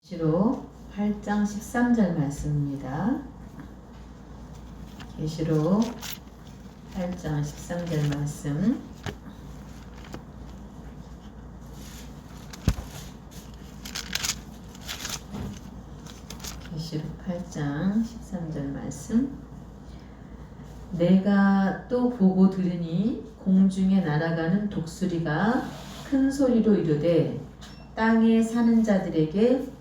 계시록 8장 13절 말씀입니다. 계시록 8장 13절 말씀. 계시록 8장 13절 말씀. 내가 또 보고 들으니 공중에 날아가는 독수리가 큰 소리로 이르되 땅에 사는 자들에게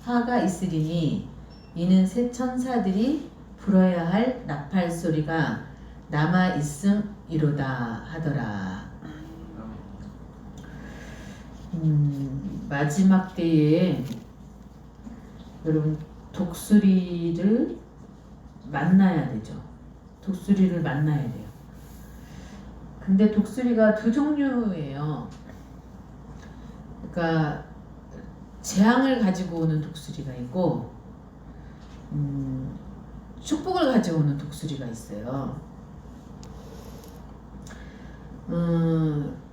화가 있으리니 이는 새 천사들이 불어야 할 나팔 소리가 남아 있음이로다 하더라. 마지막 때에 여러분 독수리를 만나야 되죠. 독수리를 만나야 돼요. 근데 독수리가 두 종류예요. 그러니까 재앙을 가지고 오는 독수리가 있고 축복을 가지고 오는 독수리가 있어요.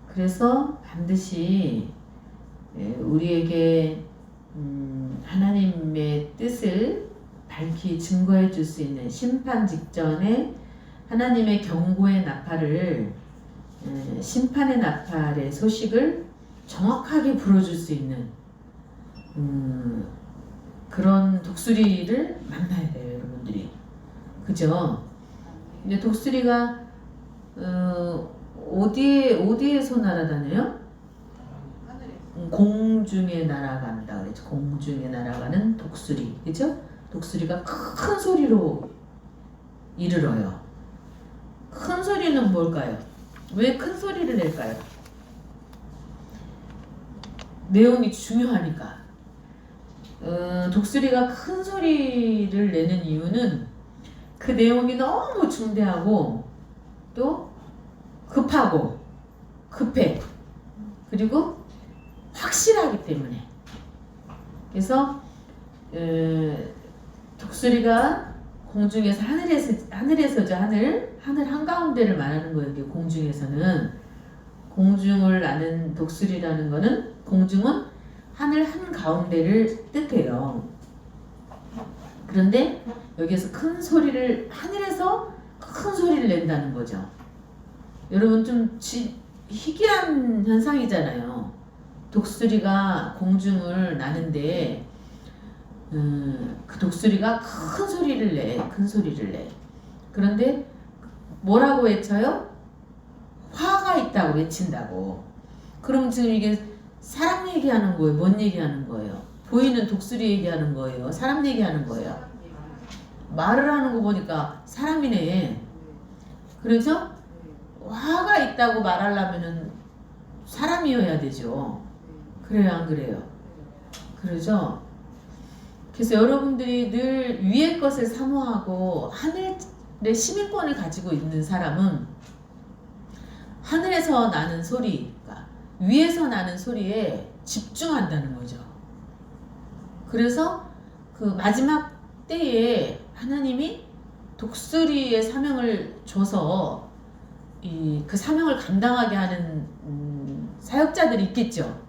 그래서 반드시 우리에게 하나님의 뜻을 밝히 증거해 줄 수 있는 심판 직전에 하나님의 경고의 나팔을 심판의 나팔의 소식을 정확하게 불어줄 수 있는 그런 독수리를 만나야 돼요, 여러분들이. 그죠? 근데 독수리가 어디에서 날아다녀요? 공중에 날아간다 그랬죠. 공중에 날아가는 독수리. 그죠? 독수리가 큰 소리로 이르러요. 큰 소리는 뭘까요? 왜 큰 소리를 낼까요? 내용이 중요하니까. 독수리가 큰 소리를 내는 이유는 그 내용이 너무 중대하고 또 급하고 급해. 그리고 확실하기 때문에. 그래서 독수리가 공중에서 하늘에서죠. 하늘 한가운데를 말하는 거예요. 공중에서는 공중을 나는 독수리라는 거는 공중은 하늘 한가운데를 뜻해요. 그런데 여기에서 큰 소리를 하늘에서 큰 소리를 낸다는 거죠. 여러분 좀 희귀한 현상이잖아요. 독수리가 공중을 나는데 그 독수리가 큰 소리를 내. 큰 소리를 내. 그런데 뭐라고 외쳐요? 화가 있다고 외친다고. 그럼 지금 이게 사람 얘기하는 거예요? 뭔 얘기하는 거예요? 보이는 독수리 얘기하는 거예요? 사람 얘기하는 거예요? 말을 하는 거 보니까 사람이네. 그래서 화가 있다고 말하려면은 사람이어야 되죠. 그래요, 안 그래요? 그러죠? 그래서 여러분들이 늘 위의 것을 사모하고 하늘의 시민권을 가지고 있는 사람은 하늘에서 나는 소리, 위에서 나는 소리에 집중한다는 거죠. 그래서 그 마지막 때에 하나님이 독수리의 사명을 줘서 그 사명을 감당하게 하는 사역자들이 있겠죠.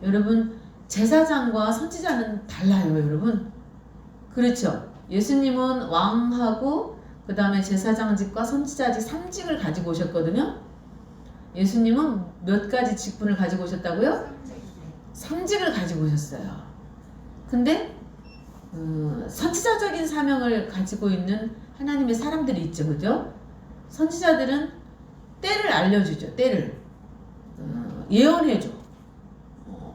여러분 제사장과 선지자는 달라요, 여러분. 그렇죠. 예수님은 왕하고 그 다음에 제사장직과 선지자직 3직을 가지고 오셨거든요. 예수님은 몇 가지 직분을 가지고 오셨다고요? 3직을 가지고 오셨어요. 근데 선지자적인 사명을 가지고 있는 하나님의 사람들이 있죠. 그죠? 선지자들은 때를 알려주죠. 때를 예언해줘.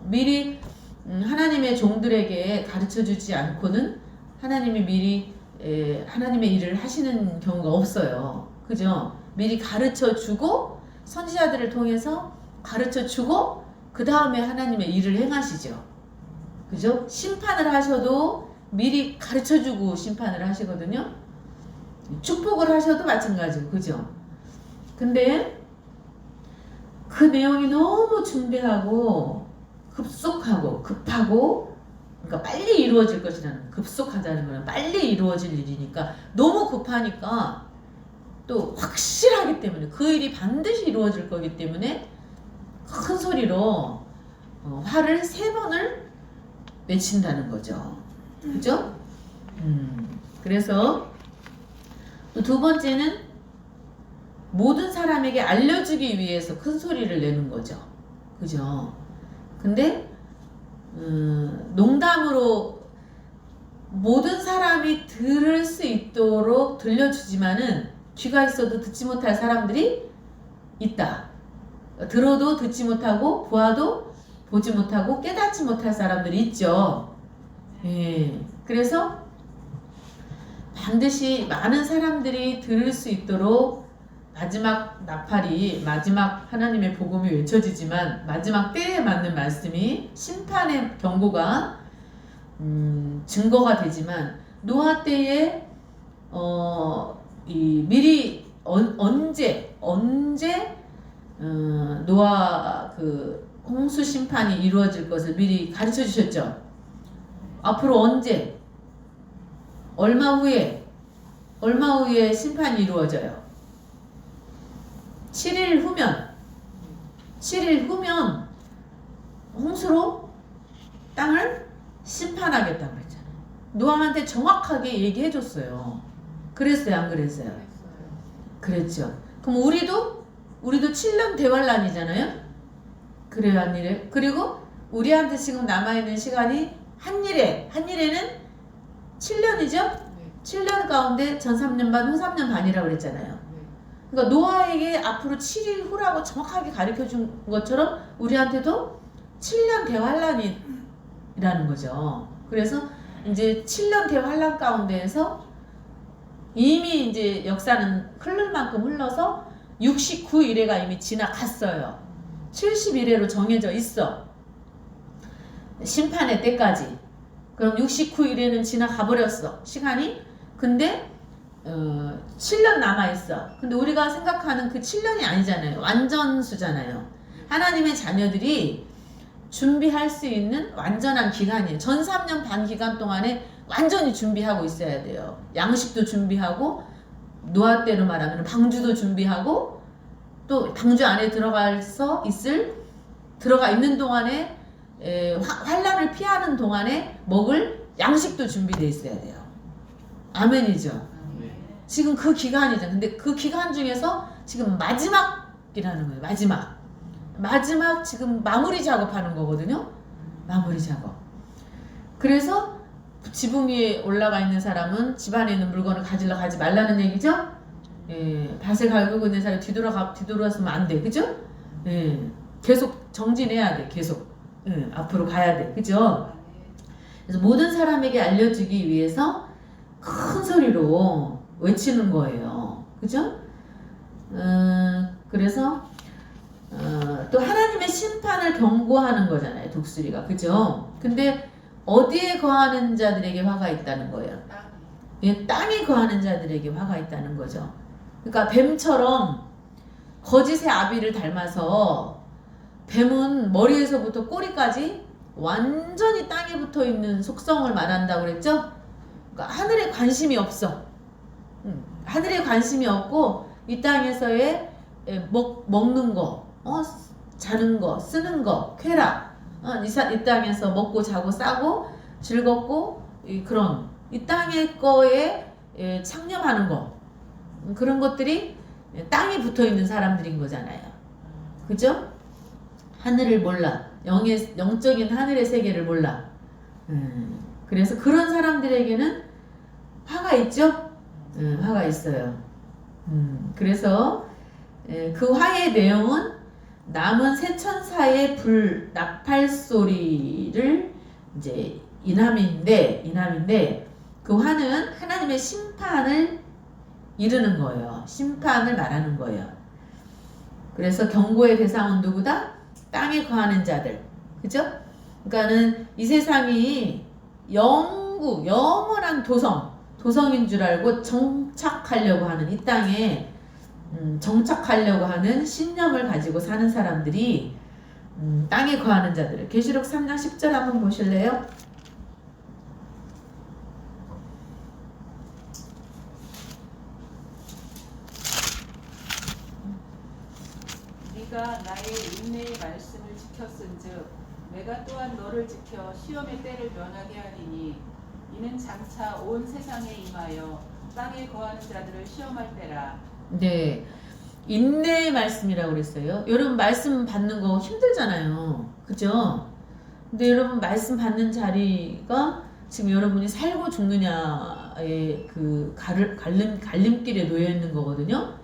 미리 하나님의 종들에게 가르쳐주지 않고는 하나님이 미리 하나님의 일을 하시는 경우가 없어요. 그죠? 미리 가르쳐주고 선지자들을 통해서 가르쳐주고 그 다음에 하나님의 일을 행하시죠. 그죠? 심판을 하셔도 미리 가르쳐주고 심판을 하시거든요. 축복을 하셔도 마찬가지고. 그죠? 근데 그 내용이 너무 중대하고 급속하고 급하고, 그러니까 빨리 이루어질 것이라는, 급속하다는 거는 빨리 이루어질 일이니까 너무 급하니까 또 확실하기 때문에 그 일이 반드시 이루어질 거기 때문에 큰 소리로 화를 3번을 외친다는 거죠. 그죠? 그래서 또 두 번째는 모든 사람에게 알려주기 위해서 큰 소리를 내는 거죠. 그죠? 근데 농담으로 모든 사람이 들을 수 있도록 들려주지만은 귀가 있어도 듣지 못할 사람들이 있다. 들어도 듣지 못하고 보아도 보지 못하고 깨닫지 못할 사람들이 있죠. 예. 그래서 반드시 많은 사람들이 들을 수 있도록 마지막 나팔이, 마지막 하나님의 복음이 외쳐지지만 마지막 때에 맞는 말씀이 심판의 경고가 증거가 되지만 노아 때에 미리 언제 노아 그 홍수 심판이 이루어질 것을 미리 가르쳐 주셨죠. 앞으로 언제, 얼마 후에 심판이 이루어져요. 7일 후면 홍수로 땅을 심판하겠다고 그랬잖아요. 노아한테 정확하게 얘기해 줬어요. 그랬어요, 안 그랬어요? 그랬죠. 그럼 우리도 7년 대환란이잖아요. 그래요, 안 이래요? 그리고 우리한테 지금 남아있는 시간이 한일에는 7년이죠? 7년 가운데 전 3년 반, 후 3년 반이라고 그랬잖아요. 그러니까 노아에게 앞으로 7일 후라고 정확하게 가르쳐 준 것처럼 우리한테도 7년 대환란이라는 거죠. 그래서 이제 7년 대환란 가운데에서 이미 이제 역사는 흐를 만큼 흘러서 69일회가 이미 지나갔어요. 70일회로 정해져 있어. 심판의 때까지. 그럼 69일회는 지나가 버렸어. 시간이. 근데 7년 남아있어. 근데 우리가 생각하는 그 7년이 아니잖아요. 완전수잖아요. 하나님의 자녀들이 준비할 수 있는 완전한 기간이에요. 전 3년 반 기간 동안에 완전히 준비하고 있어야 돼요. 양식도 준비하고, 노아 때로 말하면 방주도 준비하고, 또 방주 안에 들어가 있는 동안에 환란을 피하는 동안에 먹을 양식도 준비되어 있어야 돼요. 아멘이죠. 지금 그 기간이죠. 근데 그 기간 중에서 지금 마지막이라는 거예요. 마지막 지금 마무리 작업하는 거거든요. 마무리 작업. 그래서 지붕 위에 올라가 있는 사람은 집안에 있는 물건을 가지러 가지 말라는 얘기죠. 예, 밭을 갈고 있는 사람이 뒤돌아서면 안 돼. 그죠? 예, 계속 정진해야 돼. 계속. 예, 앞으로 가야 돼. 그죠? 그래서 모든 사람에게 알려주기 위해서 큰 소리로 외치는 거예요. 그죠? 그래서 또 하나님의 심판을 경고하는 거잖아요. 독수리가. 그죠? 근데 어디에 거하는 자들에게 화가 있다는 거예요? 예, 땅에 거하는 자들에게 화가 있다는 거죠. 그러니까 뱀처럼 거짓의 아비를 닮아서 뱀은 머리에서부터 꼬리까지 완전히 땅에 붙어 있는 속성을 말한다고 그랬죠? 그러니까 하늘에 관심이 없어. 하늘에 관심이 없고 이 땅에서의 먹는 거, 자는 거, 쓰는 거, 쾌락, 이 땅에서 먹고 자고 싸고 즐겁고 그런 이 땅의 거에 창념하는 거, 그런 것들이 땅에 붙어 있는 사람들인 거잖아요. 그죠? 하늘을 몰라. 영적인 하늘의 세계를 몰라. 그래서 그런 사람들에게는 화가 있죠? 화가 있어요. 그래서 그 화의 내용은 남은 세 천사의 나팔 소리를 이제 인함인데 그 화는 하나님의 심판을 이르는 거예요. 심판을 말하는 거예요. 그래서 경고의 대상은 누구다? 땅에 거하는 자들. 그죠? 그러니까는 이 세상이 영원한 도성인 줄 알고 정착하려고 하는 이 땅에 정착하려고 하는 신념을 가지고 사는 사람들이 땅에 거하는 자들. 계시록 3장 10절 한번 보실래요? 네가 나의 인내의 말씀을 지켰은즉 내가 또한 너를 지켜 시험의 때를 면하게 하리니 이는 장차 온 세상에 임하여 땅에 거하는 자들을 시험할 때라. 네, 인내의 말씀이라고 그랬어요. 여러분 말씀 받는 거 힘들잖아요. 그죠? 근데 여러분 말씀 받는 자리가 지금 여러분이 살고 죽느냐의 그 갈림길에 놓여 있는 거거든요.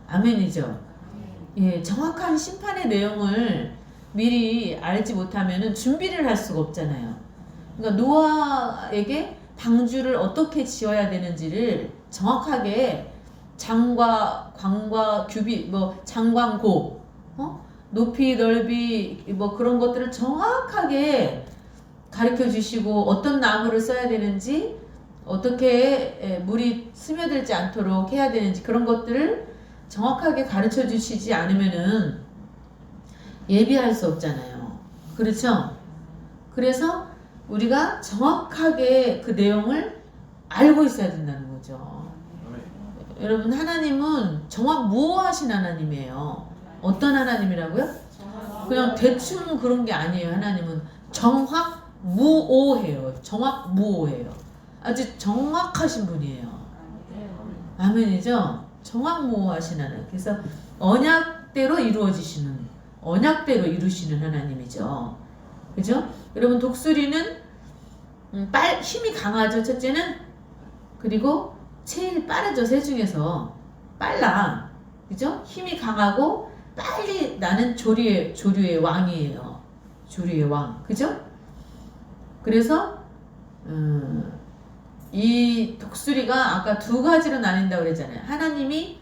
아멘이죠. 예, 정확한 심판의 내용을 미리 알지 못하면은 준비를 할 수가 없잖아요. 그러니까 노아에게 방주를 어떻게 지어야 되는지를 정확하게 장과 광과 규비 뭐 장광고 높이 넓이 뭐 그런 것들을 정확하게 가르쳐 주시고 어떤 나무를 써야 되는지 어떻게 물이 스며들지 않도록 해야 되는지 그런 것들을 정확하게 가르쳐 주시지 않으면은 예비할 수 없잖아요. 그렇죠? 그래서 우리가 정확하게 그 내용을 알고 있어야 된다는 거죠. 여러분 하나님은 정확무오하신 하나님이에요. 어떤 하나님이라고요? 그냥 대충 그런 게 아니에요. 하나님은 정확무오해요. 정확무오해요. 아주 정확하신 분이에요. 아멘이죠? 정확무오하신 하나님. 그래서 언약대로 이루어지시는 언약대로 이루시는 하나님이죠. 그죠? 여러분 독수리는 힘이 강하죠. 첫째는 그리고 제일 빠르죠. 새 중에서 빨라. 그죠? 힘이 강하고 빨리 나는 조류의 왕이에요. 조류의 왕. 그죠? 그래서 이 독수리가 아까 두 가지로 나뉜다고 그랬잖아요. 하나님이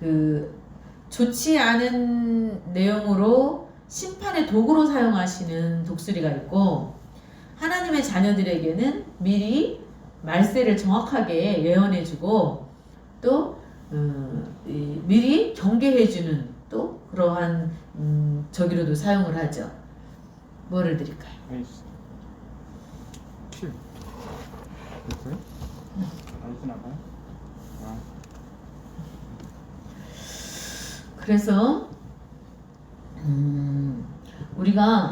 그 좋지 않은 내용으로 심판의 도구로 사용하시는 독수리가 있고 하나님의 자녀들에게는 미리 말세를 정확하게 예언해주고 또 미리 경계해주는 또 그러한 저기로도 사용을 하죠. 뭐를 드릴까요? 됐어요? 알지 나가요? 그래서 우리가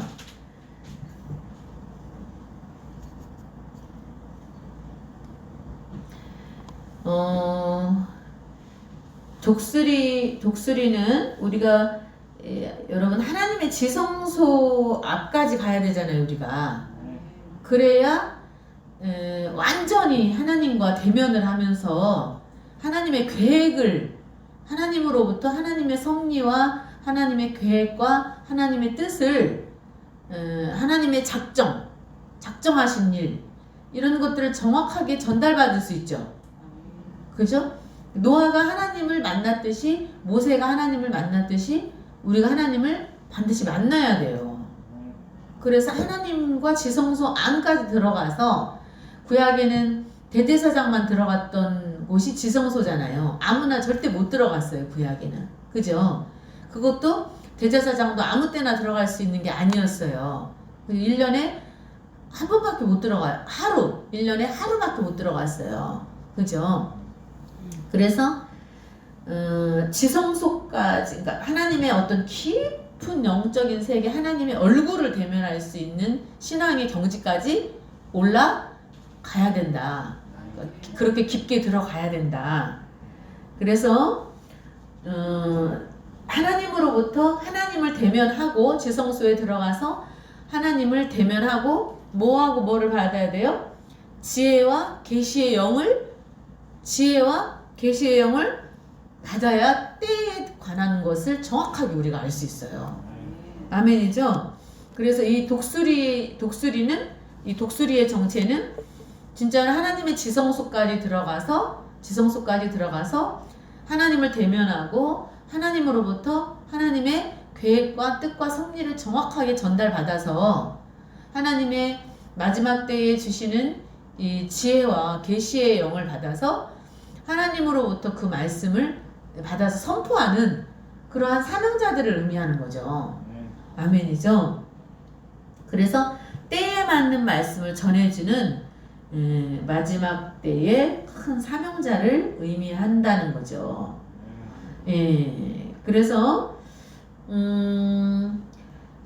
독수리는 우리가 여러분 하나님의 지성소 앞까지 가야 되잖아요. 우리가 그래야 완전히 하나님과 대면을 하면서 하나님의 계획을 하나님으로부터 하나님의 섭리와 하나님의 계획과 하나님의 뜻을 하나님의 작정하신 일 이런 것들을 정확하게 전달받을 수 있죠. 그죠? 노아가 하나님을 만났듯이 모세가 하나님을 만났듯이 우리가 하나님을 반드시 만나야 돼요. 그래서 하나님과 지성소 안까지 들어가서 구약에는 대제사장만 들어갔던 곳이 지성소잖아요. 아무나 절대 못 들어갔어요. 구약에는. 그죠? 그것도 대제사장도 아무 때나 들어갈 수 있는 게 아니었어요. 1년에 한 번밖에 못 들어가요. 1년에 하루밖에 못 들어갔어요. 그죠? 그래서 지성소까지 그러니까 하나님의 어떤 깊은 영적인 세계 하나님의 얼굴을 대면할 수 있는 신앙의 경지까지 올라가야 된다. 그렇게 깊게 들어가야 된다. 그래서 하나님으로부터 하나님을 대면하고 지성소에 들어가서 하나님을 대면하고 뭐를 받아야 돼요? 지혜와 계시의 영을 받아야 때에 관한 것을 정확하게 우리가 알 수 있어요. 아멘이죠? 그래서 이 독수리의 정체는 진짜 하나님의 지성소까지 들어가서 하나님을 대면하고 하나님으로부터 하나님의 계획과 뜻과 섭리를 정확하게 전달받아서 하나님의 마지막 때에 주시는 이 지혜와 계시의 영을 받아서 하나님으로부터 그 말씀을 받아서 선포하는 그러한 사명자들을 의미하는 거죠. 아멘이죠? 그래서 때에 맞는 말씀을 전해주는 마지막 때의 큰 사명자를 의미한다는 거죠. 그래서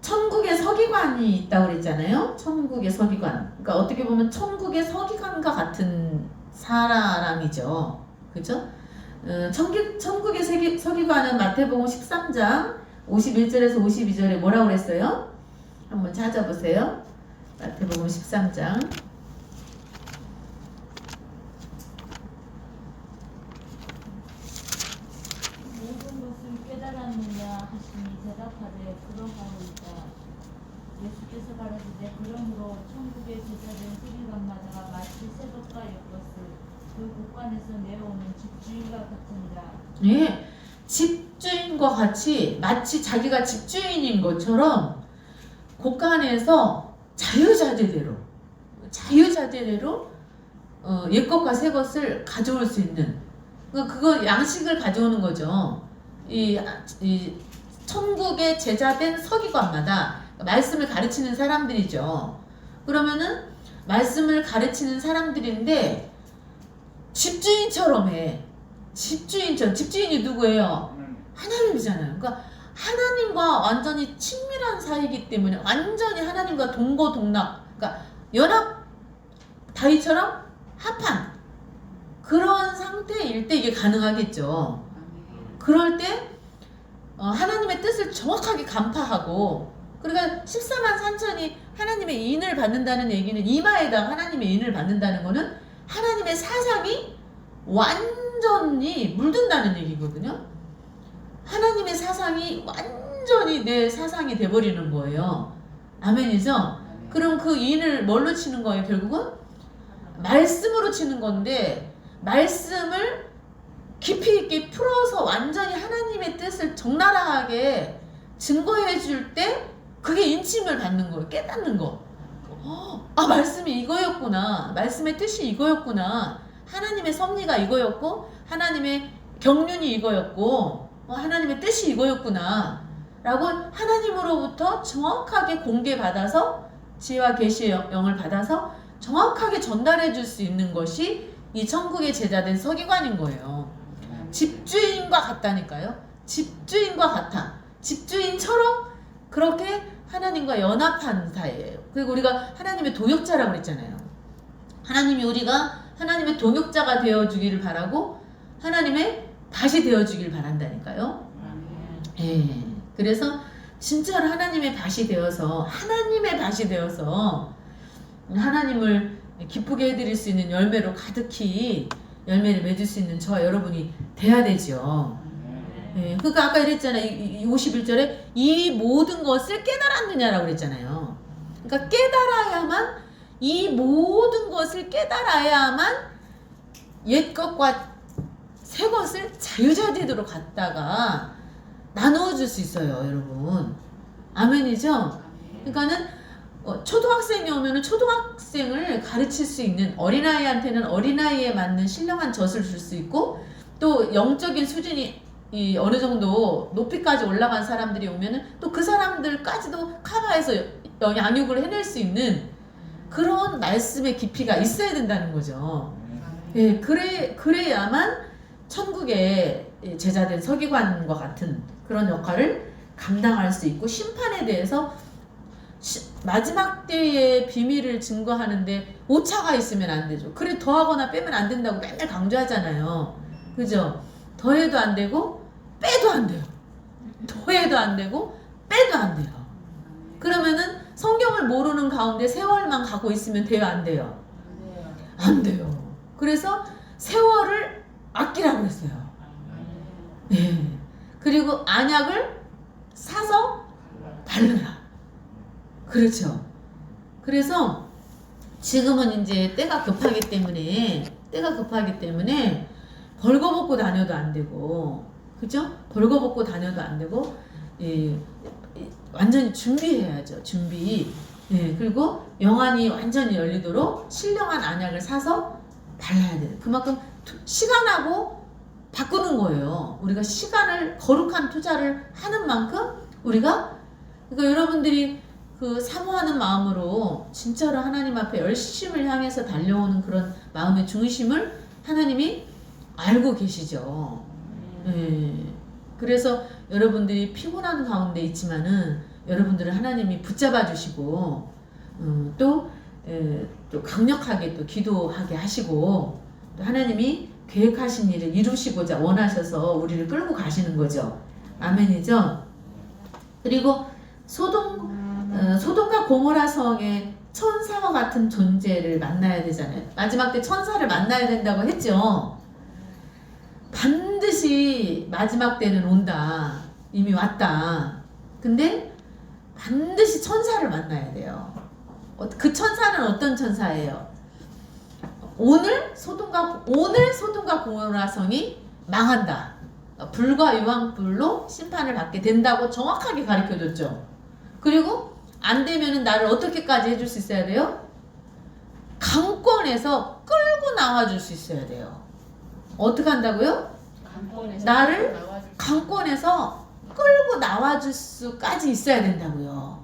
천국의 서기관이 있다고 그랬잖아요. 천국의 서기관. 그러니까 어떻게 보면 천국의 서기관과 같은 사람이죠. 그죠? 천국의 서기관은 마태복음 13장 51절에서 52절에 뭐라고 그랬어요? 한번 찾아보세요. 마태복음 13장. 모든 것을 깨달았느냐 하시니 대답하되 그러하오이다. 예수께서 가라사대 그러므로 천국의 제자된 서기관마다 마치 새벽과 엿것을 그 곳간에서 내어오는 집주인과 같으니라. 예, 집주인과 같이 마치 자기가 집주인인 것처럼 곳간에서 자유자재대로 옛것과 새것을 가져올 수 있는 그거 양식을 가져오는 거죠. 이 천국의 제자된 서기관마다 말씀을 가르치는 사람들이죠. 그러면은 말씀을 가르치는 사람들인데 집주인처럼 해. 집주인이 누구예요? 하나님이잖아요. 그러니까 하나님과 완전히 친밀한 사이이기 때문에 완전히 하나님과 동거동락, 그러니까 연합 다이처럼 합한 그런 상태일 때 이게 가능하겠죠. 그럴 때 하나님의 뜻을 정확하게 간파하고, 그러니까 14만 3천이 하나님의 인을 받는다는 얘기는, 이마에다가 하나님의 인을 받는다는 거는 하나님의 사상이 완전히 물든다는 얘기거든요. 하나님의 사상이 완전히 내 사상이 돼버리는 거예요. 아멘이죠? 그럼 그 인을 뭘로 치는 거예요? 결국은 말씀으로 치는 건데, 말씀을 깊이 있게 풀어서 완전히 하나님의 뜻을 적나라하게 증거해 줄 때 그게 인침을 받는 거예요. 깨닫는 거. 아, 말씀이 이거였구나. 말씀의 뜻이 이거였구나. 하나님의 섭리가 이거였고, 하나님의 경륜이 이거였고, 하나님의 뜻이 이거였구나 라고 하나님으로부터 정확하게 공개받아서, 지혜와 계시의 영을 받아서 정확하게 전달해 줄 수 있는 것이 이 천국의 제자된 서기관인 거예요. 집주인과 같다니까요. 집주인과 같아. 집주인처럼 그렇게 하나님과 연합한 사이예요. 그리고 우리가 하나님의 동역자라고 그랬잖아요. 하나님이 우리가 하나님의 동역자가 되어주기를 바라고 하나님의 밭이 되어주길 바란다니까요. 예. 그래서 진짜로 하나님의 밭이 되어서 하나님을 기쁘게 해드릴 수 있는 열매로 가득히 열매를 맺을 수 있는 저와 여러분이 돼야 되죠. 예. 그러니까 아까 이랬잖아요. 51절에 이 모든 것을 깨달았느냐라고 그랬잖아요. 그러니까 깨달아야만, 이 모든 것을 깨달아야만 옛 것과 새 것을 자유자재로 갖다가 나누어 줄 수 있어요, 여러분. 아멘이죠? 그러니까는 초등학생이 오면은 초등학생을 가르칠 수 있는, 어린아이한테는 어린아이에 맞는 신령한 젖을 줄 수 있고, 또 영적인 수준이 어느 정도 높이까지 올라간 사람들이 오면은 또 그 사람들까지도 커버해서 양육을 해낼 수 있는 그런 말씀의 깊이가 있어야 된다는 거죠. 예, 그래야만 천국의 제자된 서기관과 같은 그런 역할을 감당할 수 있고, 심판에 대해서 마지막 때의 비밀을 증거하는데 오차가 있으면 안 되죠. 그래 더하거나 빼면 안 된다고 맨날 강조하잖아요. 그죠? 더해도 안 되고 빼도 안 돼요. 더해도 안 되고 빼도 안 돼요. 그러면은 성경을 모르는 가운데 세월만 가고 있으면 돼요, 안 돼요? 안 돼요. 그래서 세월을 아끼라고 했어요. 네. 그리고 안약을 사서 바르라. 그렇죠. 그래서 지금은 이제 때가 급하기 때문에 벌거벗고 다녀도 안 되고, 그죠? 벌거벗고 다녀도 안 되고, 예, 완전히 준비해야죠. 준비. 예, 그리고 영안이 완전히 열리도록 신령한 안약을 사서 발라야 돼요. 그만큼 시간하고 바꾸는 거예요. 우리가 시간을, 거룩한 투자를 하는 만큼 우리가, 그러니까 여러분들이 그 사모하는 마음으로 진짜로 하나님 앞에 열심을 향해서 달려오는 그런 마음의 중심을 하나님이 알고 계시죠. 예. 그래서 여러분들이 피곤한 가운데 있지만은 여러분들을 하나님이 붙잡아 주시고 또 강력하게 또 기도하게 하시고 또 하나님이 계획하신 일을 이루시고자 원하셔서 우리를 끌고 가시는 거죠. 아멘이죠. 그리고 소돔과 고모라 성의 천사와 같은 존재를 만나야 되잖아요. 마지막 때 천사를 만나야 된다고 했죠. 반드시 마지막 때는 온다. 이미 왔다. 근데 반드시 천사를 만나야 돼요. 그 천사는 어떤 천사예요? 오늘 소돔과 고모라 성이 망한다. 불과 유황불로 심판을 받게 된다고 정확하게 가르쳐줬죠. 그리고 안 되면은 나를 어떻게까지 해줄 수 있어야 돼요? 강권에서 끌고 나와줄 수 있어야 돼요. 어떻게 한다고요? 나를 강권에서 끌고 나와줄 수까지 있어야 된다고요.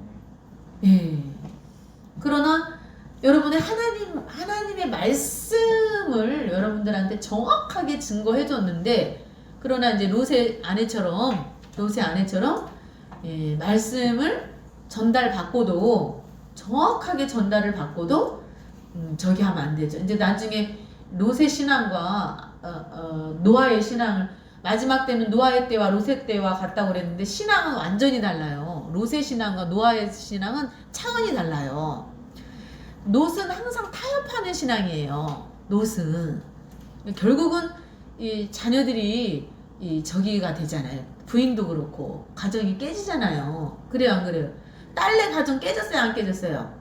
예. 그러나 여러분의 하나님의 말씀을 여러분들한테 정확하게 증거해 줬는데, 그러나 이제 롯의 아내처럼 예, 말씀을 전달받고도 정확하게 전달을 받고도 저기 하면 안 되죠. 이제 나중에 롯의 신앙과 노아의 신앙을 마지막 때는 노아의 때와 롯의 때와 같다고 그랬는데 신앙은 완전히 달라요. 롯의 신앙과 노아의 신앙은 차원이 달라요. 롯은 항상 타협하는 신앙이에요. 롯은 결국은 이 자녀들이 이 저기가 되잖아요. 부인도 그렇고 가정이 깨지잖아요. 그래요, 안 그래요? 딸네 가정 깨졌어요, 안 깨졌어요?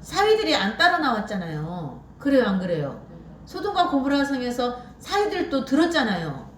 사위들이 안 따라 나왔잖아요. 그래요, 안 그래요? 소돔과 고모라 성에서 사위들도 들었잖아요.